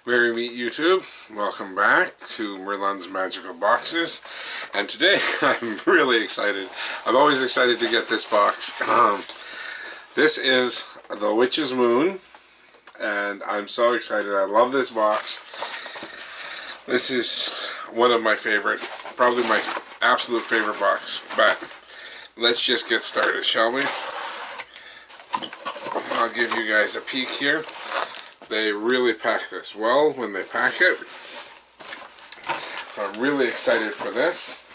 Merry Meet YouTube. Welcome back to Merlin's Magical Boxes. And today I'm really excited. I'm always excited to get this box. This is The Witch's Moon. And I'm so excited. I love this box. This is one of my favorite, probably my absolute favorite box. But let's just get started, shall we? I'll give you guys a peek here. They really pack this well when they pack it. So I'm really excited for this.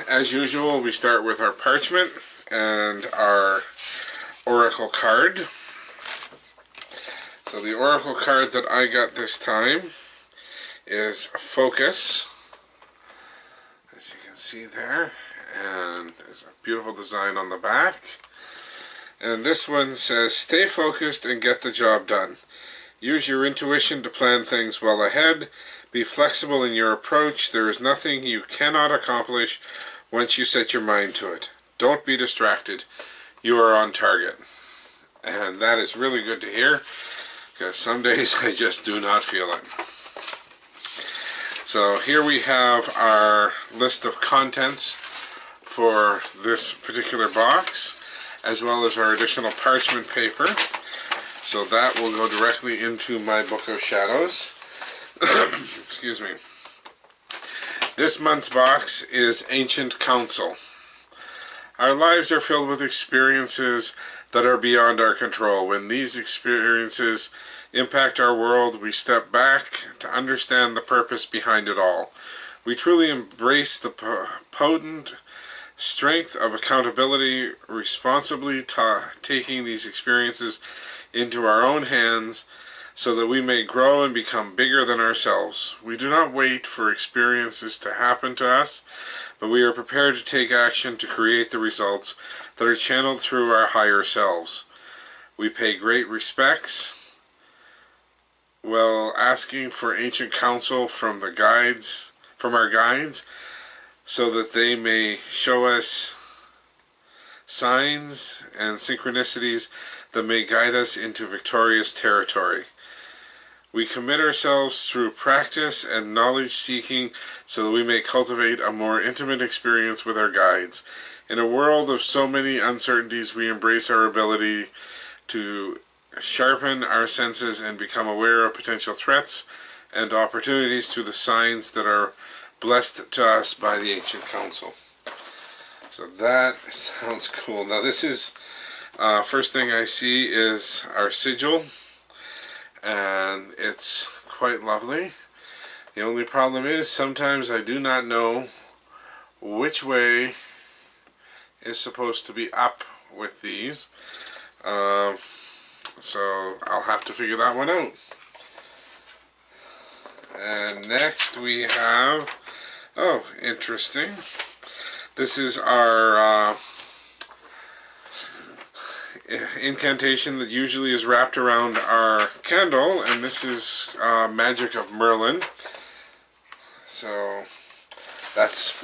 As usual, we start with our parchment and our oracle card. So the oracle card that I got this time is Focus, as you can see there, and there's a beautiful design on the back. And this one says, stay focused and get the job done. Use your intuition to plan things well ahead. Be flexible in your approach. There is nothing you cannot accomplish once you set your mind to it. Don't be distracted. You are on target. And that is really good to hear, because some days I just do not feel it. So here we have our list of contents for this particular box, as well as our additional parchment paper. So that will go directly into my Book of Shadows. Excuse me. This month's box is Ancient Counsel. Our lives are filled with experiences that are beyond our control. When these experiences impact our world, we step back to understand the purpose behind it all. We truly embrace the potent strength of accountability, responsibly taking these experiences into our own hands so that we may grow and become bigger than ourselves. We do not wait for experiences to happen to us, but we are prepared to take action to create the results that are channeled through our higher selves. We pay great respects while asking for ancient counsel from our guides, so that they may show us signs and synchronicities that may guide us into victorious territory. We commit ourselves through practice and knowledge seeking so that we may cultivate a more intimate experience with our guides. In a world of so many uncertainties, we embrace our ability to sharpen our senses and become aware of potential threats and opportunities through the signs that are blessed to us by the Ancient Council. So that sounds cool. Now this is, first thing I see is our sigil, and it's quite lovely. The only problem is sometimes I do not know which way is supposed to be up with these. So I'll have to figure that one out. And next we have, oh, interesting. This is our incantation that usually is wrapped around our candle, and this is Magic of Merlin. So that's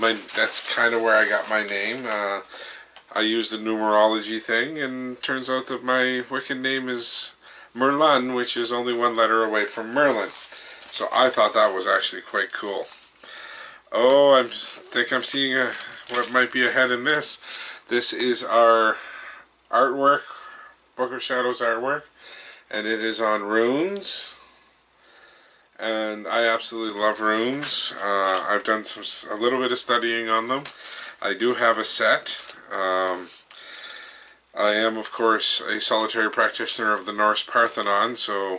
kind of where I got my name. I used the numerology thing, and turns out that my Wiccan name is Merlin, which is only one letter away from Merlin. So I thought that was actually quite cool. Oh, I think I'm seeing what might be ahead in this. This is our artwork, Book of Shadows artwork, and it is on runes. And I absolutely love runes. I've done a little bit of studying on them. I do have a set. I am, of course, a solitary practitioner of the Norse Parthenon, so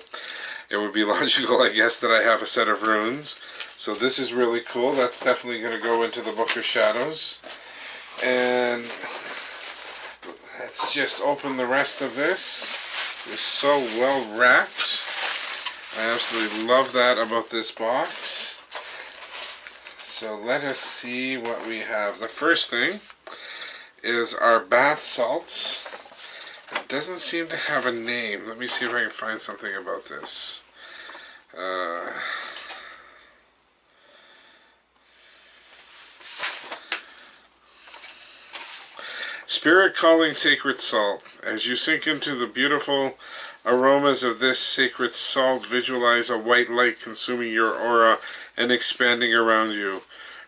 it would be logical, I guess, that I have a set of runes. So this is really cool. That's definitely going to go into the Book of Shadows. And let's just open the rest of this. It's so well wrapped. I absolutely love that about this box. So let us see what we have. The first thing is our bath salts. It doesn't seem to have a name. Let me see if I can find something about this. Spirit Calling Sacred Salt. As you sink into the beautiful Aromas of this sacred salt visualize a white light consuming your aura and expanding around you.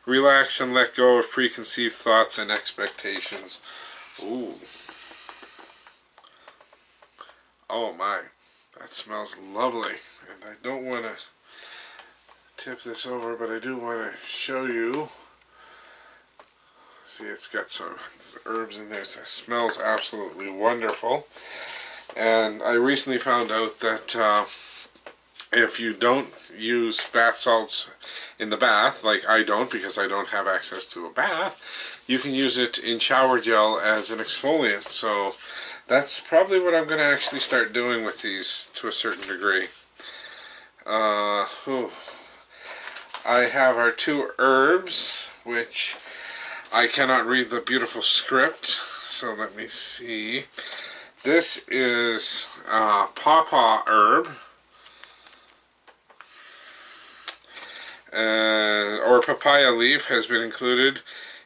Relax and let go of preconceived thoughts and expectations. Ooh. Oh my, that smells lovely. And I don't want to tip this over, but I do want to show you. See, it's got some herbs in there, so it smells absolutely wonderful. And I recently found out that if you don't use bath salts in the bath, like I don't because I don't have access to a bath, you can use it in shower gel as an exfoliant. So that's probably what I'm going to actually start doing with these to a certain degree. I have our 2 herbs, which I cannot read the beautiful script, so let me see. This is pawpaw herb, or papaya leaf has been included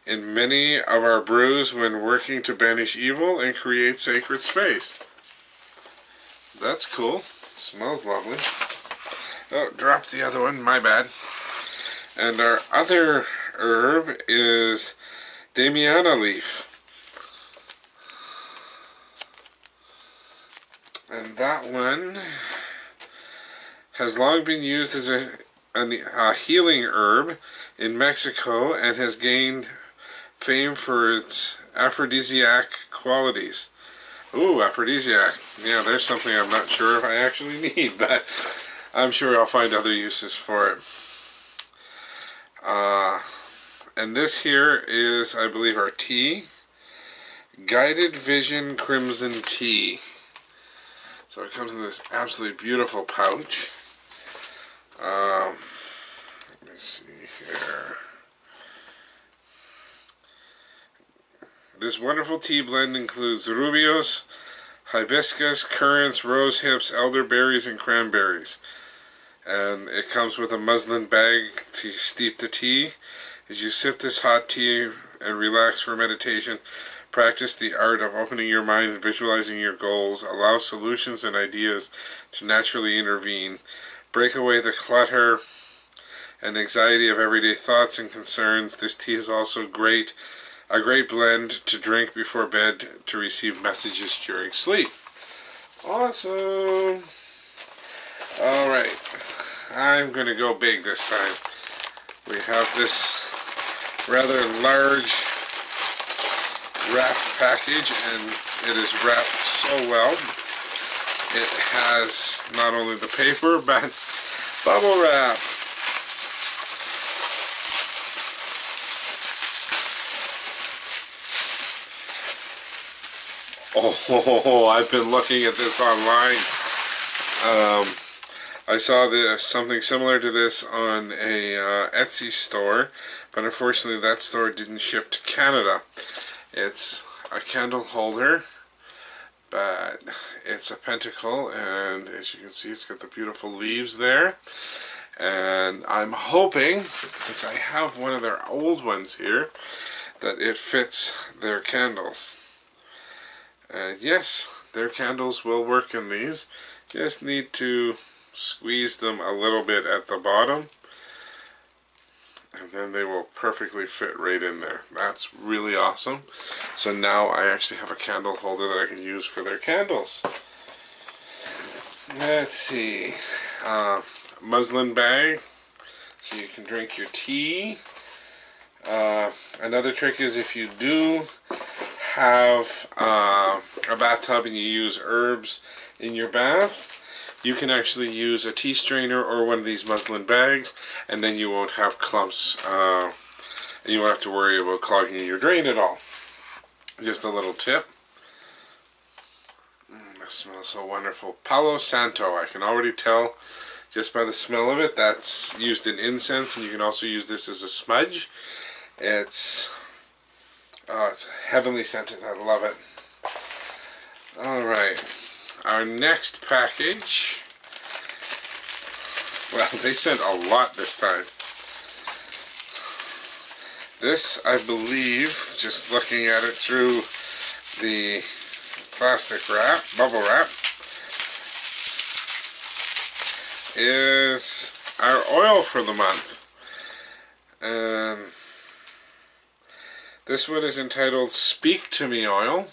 in many of our brews when working to banish evil and create sacred space. That's cool. Smells lovely. Oh, dropped the other one, my bad. And our other herb is Damiana leaf. And that one has long been used as a healing herb in Mexico and has gained fame for its aphrodisiac qualities. Ooh, aphrodisiac. Yeah, there's something I'm not sure if I actually need, but I'm sure I'll find other uses for it. And this here is, I believe, our tea. Guided Vision Crimson Tea. So it comes in this absolutely beautiful pouch. Let me see here. This wonderful tea blend includes rubios, hibiscus, currants, rose hips, elderberries, and cranberries. And it comes with a muslin bag to steep the tea. As you sip this hot tea and relax for meditation, practice the art of opening your mind and visualizing your goals. Allow solutions and ideas to naturally intervene. Break away the clutter and anxiety of everyday thoughts and concerns. This tea is also a great blend to drink before bed to receive messages during sleep. Awesome! Alright, I'm going to go big this time. We have this rather large wrapped package, and it is wrapped so well. It has not only the paper, but bubble wrap. Oh, I've been looking at this online. I saw something similar to this on a Etsy store, but unfortunately that store didn't ship to Canada. It's a candle holder, but it's a pentacle, and as you can see, it's got the beautiful leaves there. And I'm hoping, since I have one of their old ones here, that it fits their candles. And yes, their candles will work in these. Just need to squeeze them a little bit at the bottom, and then they will perfectly fit right in there. That's really awesome. So now I actually have a candle holder that I can use for their candles. Let's see. Muslin bag, so you can drink your tea. Another trick is if you do have a bathtub and you use herbs in your bath, you can actually use a tea strainer or one of these muslin bags, and then you won't have clumps, and you won't have to worry about clogging your drain at all. Just a little tip. That smells so wonderful. Palo Santo, I can already tell just by the smell of it. That's used in incense, and you can also use this as a smudge. It's heavenly scented. I love it. Alright. Our next package, well, they sent a lot this time. This, I believe, just looking at it through the plastic wrap, bubble wrap, is our oil for the month. And this one is entitled Speak to Me Oil.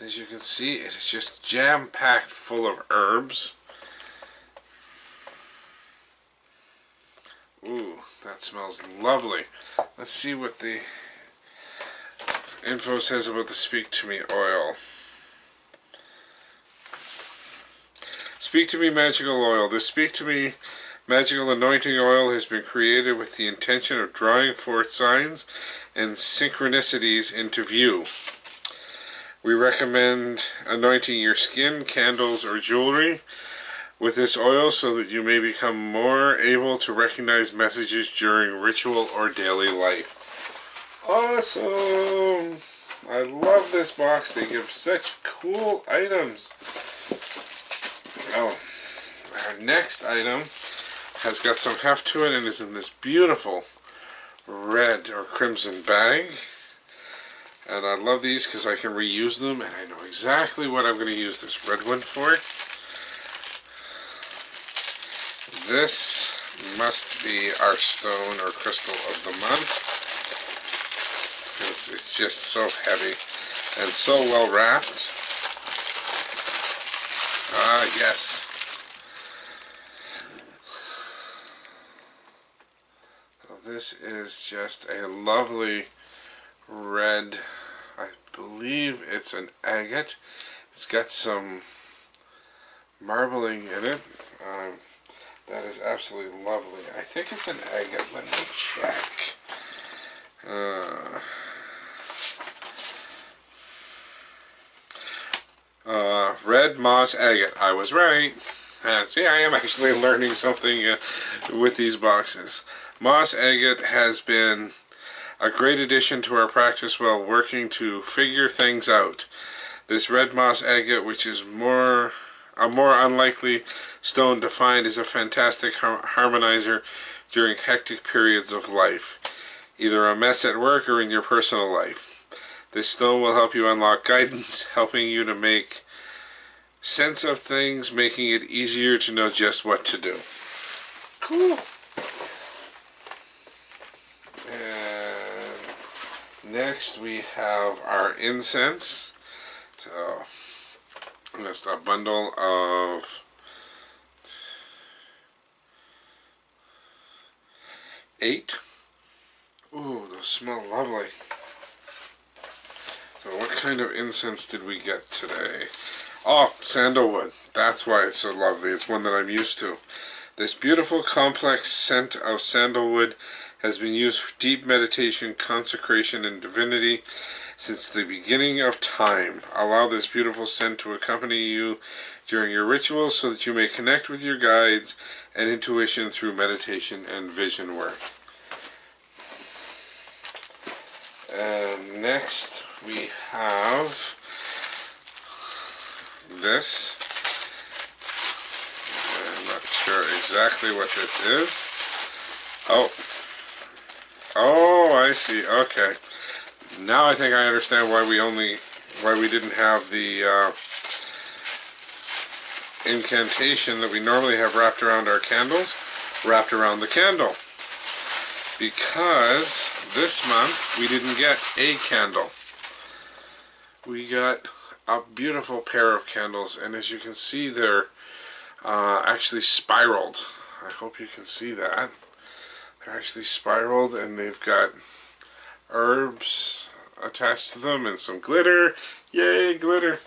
As you can see, it is just jam-packed full of herbs. Ooh, that smells lovely. Let's see what the info says about the Speak to Me oil. Speak to Me Magical Oil. The Speak to Me Magical Anointing Oil has been created with the intention of drawing forth signs and synchronicities into view. We recommend anointing your skin, candles, or jewelry with this oil so that you may become more able to recognize messages during ritual or daily life. Awesome! I love this box. They give such cool items. Well, our next item has got some heft to it and is in this beautiful red or crimson bag. And I love these because I can reuse them, and I know exactly what I'm going to use this red one for. This must be our stone or crystal of the month, because it's just so heavy and so well wrapped. Ah, yes. So this is just a lovely red, I believe it's an agate. It's got some marbling in it. That is absolutely lovely. I think it's an agate. Let me check. Red moss agate. I was right. See, I am actually learning something with these boxes. Moss agate has been a great addition to our practice while working to figure things out. This red moss agate, which is a more unlikely stone to find, is a fantastic harmonizer during hectic periods of life, either a mess at work or in your personal life. This stone will help you unlock guidance, helping you to make sense of things, making it easier to know just what to do. Cool. And next we have our incense. So just a bundle of 8. Ooh, those smell lovely. So what kind of incense did we get today? Oh, sandalwood. That's why it's so lovely. It's one that I'm used to. This beautiful complex scent of sandalwood has been used for deep meditation, consecration, and divinity since the beginning of time. Allow this beautiful scent to accompany you during your rituals so that you may connect with your guides and intuition through meditation and vision work. And next we have this. I'm not sure exactly what this is. Oh, I see. Okay. Now I think I understand why we didn't have the incantation that we normally have wrapped around our candles, wrapped around the candle. Because this month we didn't get a candle. We got a beautiful pair of candles, and as you can see, they're actually spiraled. I hope you can see that. They're actually spiraled, and they've got herbs attached to them and some glitter. Yay, glitter!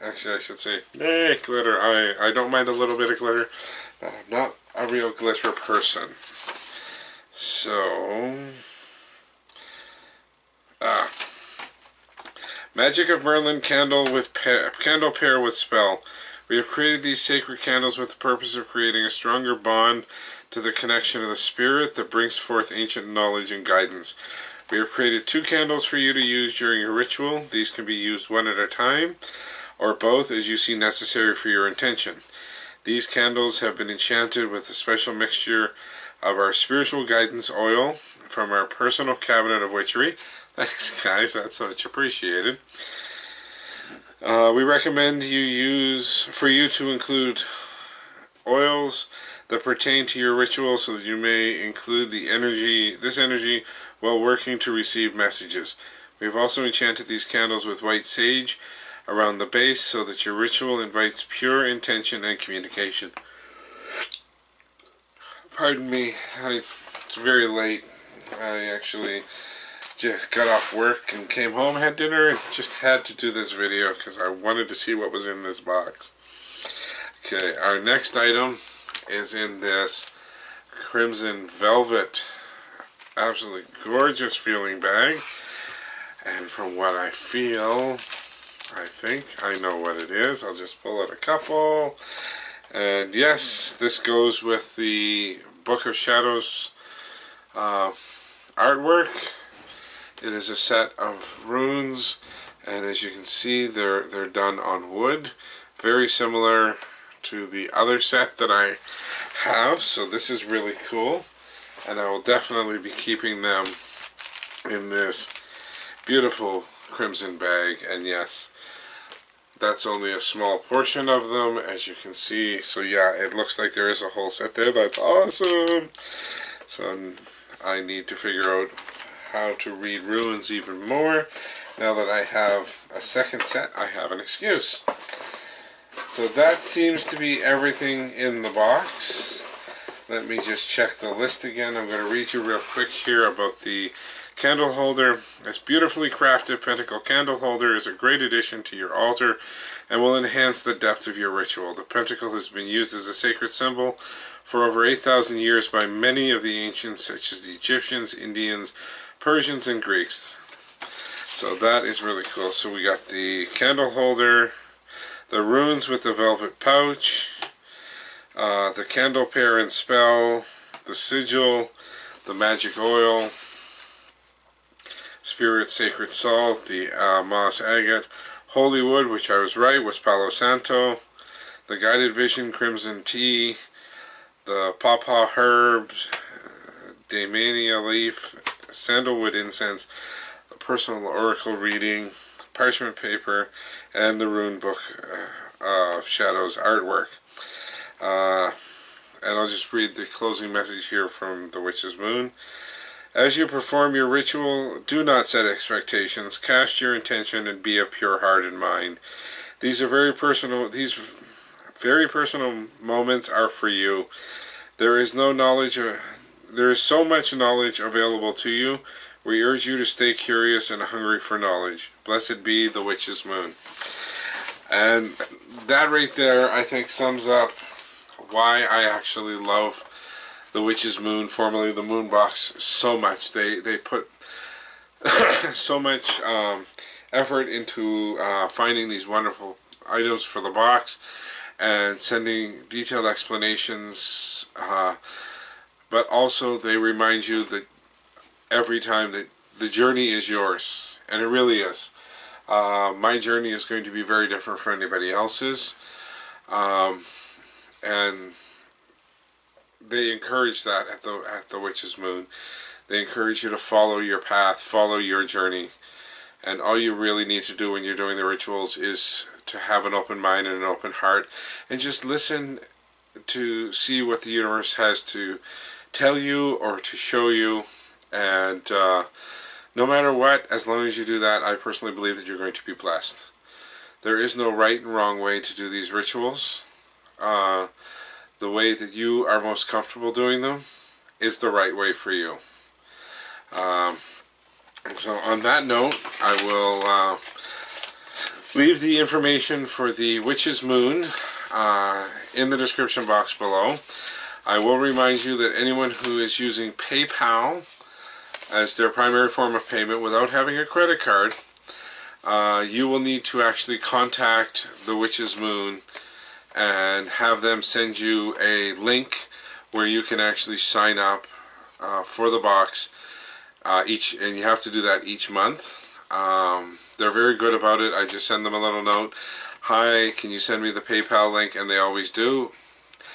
Actually, I should say, yay, glitter. I don't mind a little bit of glitter, but I'm not a real glitter person. So, Magic of Merlin candle pair with spell. We have created these sacred candles with the purpose of creating a stronger bond to the connection of the spirit that brings forth ancient knowledge and guidance. We have created 2 candles for you to use during your ritual. These can be used one at a time, or both as you see necessary for your intention. These candles have been enchanted with a special mixture of our spiritual guidance oil from our personal cabinet of witchery. Thanks, guys, that's much appreciated. We recommend for you to include oils that pertain to your ritual, so that you may include this energy while working to receive messages. We have also enchanted these candles with white sage around the base, so that your ritual invites pure intention and communication. Pardon me, it's very late. I actually just got off work and came home, had dinner, and just had to do this video because I wanted to see what was in this box. Okay, our next item is in this crimson velvet, absolutely gorgeous feeling bag. And from what I feel, I think I know what it is. I'll just pull out a couple. And yes, this goes with the Book of Shadows artwork. It is a set of runes, and as you can see, they're done on wood, very similar to the other set that I have. So this is really cool, and I will definitely be keeping them in this beautiful crimson bag. And yes, that's only a small portion of them, as you can see. So yeah, it looks like there is a whole set there. That's awesome. So I need to figure out how to read runes even more. Now that I have a second set, I have an excuse. So that seems to be everything in the box. Let me just check the list again. I'm going to read you real quick here about the candle holder. This beautifully crafted pentacle candle holder is a great addition to your altar and will enhance the depth of your ritual. The pentacle has been used as a sacred symbol for over 8,000 years by many of the ancients, such as the Egyptians, Indians, Persians, and Greeks. So that is really cool. So we got the candle holder, the runes with the velvet pouch, the candle pair and spell, the sigil, the magic oil, spirit sacred salt, the moss agate, holy wood, which I was right, was Palo Santo, the guided vision crimson tea, the pawpaw herbs, Damania leaf, sandalwood incense, the personal oracle reading, parchment paper, and the rune book of Shadows artwork. And I'll just read the closing message here from the Witch's Moon. As you perform your ritual, do not set expectations. Cast your intention and be of pure heart and mind. These very personal moments are for you. There is so much knowledge available to you. We urge you to stay curious and hungry for knowledge. Blessed be the Witch's Moon. And that right there, I think, sums up why I actually love the Witch's Moon, formerly the Moon Box, so much. They put so much effort into finding these wonderful items for the box and sending detailed explanations, but also they remind you that every time that the journey is yours, and it really is. My journey is going to be very different from anybody else's, and they encourage that at the Witch's Moon. They encourage you to follow your path, follow your journey, and all you really need to do when you're doing the rituals is to have an open mind and an open heart, and just listen to see what the universe has to tell you or to show you. And no matter what, as long as you do that, I personally believe that you're going to be blessed. There is no right and wrong way to do these rituals. The way that you are most comfortable doing them is the right way for you. So on that note, I will leave the information for the Witch's Moon in the description box below. I will remind you that anyone who is using PayPal as their primary form of payment without having a credit card, you will need to actually contact the Witch's Moon and have them send you a link where you can actually sign up for the box and you have to do that each month. They're very good about it. I just send them a little note. Hi, can you send me the PayPal link? And they always do.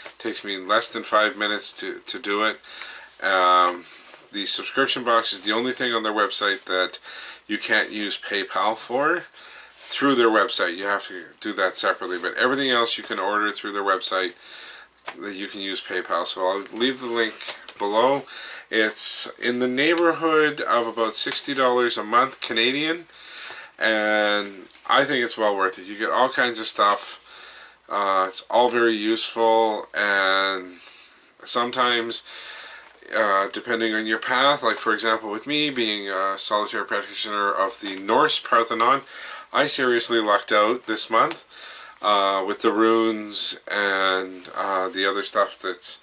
It takes me less than 5 minutes to do it. The subscription box is the only thing on their website that you can't use PayPal for. through their website. You have to do that separately, but everything else you can order through their website. That you can use PayPal. So I'll leave the link below. It's in the neighborhood of about $60 a month Canadian, and I think it's well worth it. You get all kinds of stuff. It's all very useful, and sometimes depending on your path, like for example with me being a solitaire practitioner of the Norse Parthenon, I seriously lucked out this month with the runes and the other stuff that's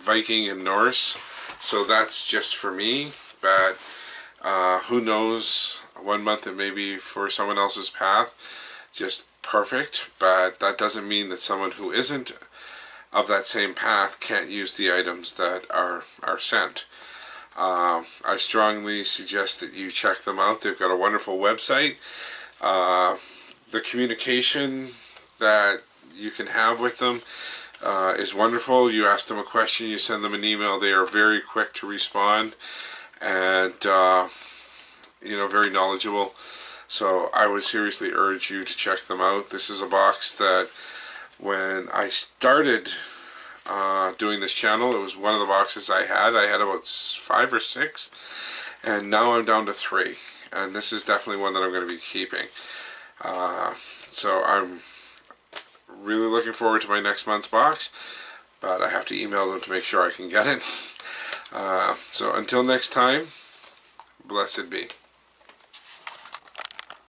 Viking and Norse. So that's just for me, but who knows, one month it may be for someone else's path just perfect, but that doesn't mean that someone who isn't of that same path can't use the items that are sent. I strongly suggest that you check them out. They've got a wonderful website. The communication that you can have with them is wonderful. You ask them a question, you send them an email, they are very quick to respond, and you know, very knowledgeable. So I would seriously urge you to check them out. This is a box that when I started doing this channel, it was one of the boxes I had. I had about 5 or 6, and now I'm down to 3, and this is definitely one that I'm going to be keeping. So I'm really looking forward to my next month's box, but I have to email them to make sure I can get it. So until next time, blessed be.